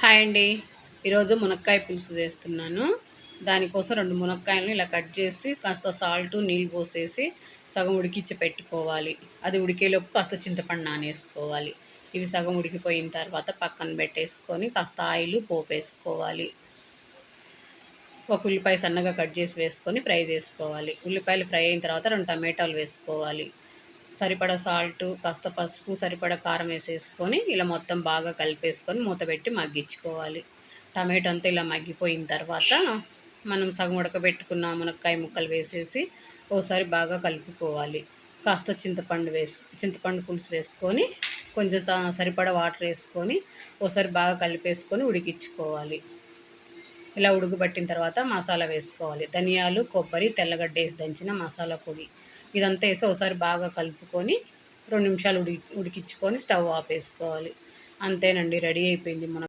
Hi అండి. ఈరోజు మునక్కాయ పులుసు చేస్తున్నాను. దానికోసం 2 మునక్కాయలను ఇలా కట్ చేసి కాస్త సాల్టు, నీళ్ళు పోసేసి సగం ఉడికిచ్చి పెట్టుకోవాలి. అది ఉడికేలోపు కాస్త చింతపండు నానేసుకోవాలి. ఇవి సగం ఉడికిపోయిన తర్వాత పక్కన పెట్టేసుకొని కాస్త ఆయిలు, పోపేసుకోవాలి. ఒక ఉల్లిపాయ సన్నగా కట్ చేసి వేసుకొని ఫ్రై చేసుకోవాలి. ఉల్లిపాయలు ఫ్రై అయిన తర్వాత 2 టమాటాలు వేసుకోవాలి. సరిపడా సాల్టు, కాస్త పసుపు, సరిపడా కారం వేసేసుకొని ఇలా మొత్తం బాగా కలిపేసుకొని మూత పెట్టి మగ్గించుకోవాలి. టమాటో అంతా ఇలా మగ్గిపోయిన తర్వాత మనం సగం ఉడకబెట్టుకున్న మునక్కాయ ముక్కలు వేసేసి ఒకసారి బాగా కలుపుకోవాలి. కాస్త చింతపండు పులుసు వేసుకొని కొంచెం సరిపడా వాటర్ వేసుకొని ఒకసారి బాగా కలిపేసుకొని ఉడికించుకోవాలి. ఇలా ఉడకబట్టిన తర్వాత మసాలా వేసుకోవాలి. ధనియాలు, కొబ్బరి, తెల్లగడ్డ వేసి దంచిన మసాలా పొడి ఇదంతా వేసి ఒకసారి బాగా కలుపుకొని 2 నిమిషాలు ఉడికించుకొని స్టవ్ ఆపేసుకోవాలి. అంతేనండి, రెడీ అయిపోయింది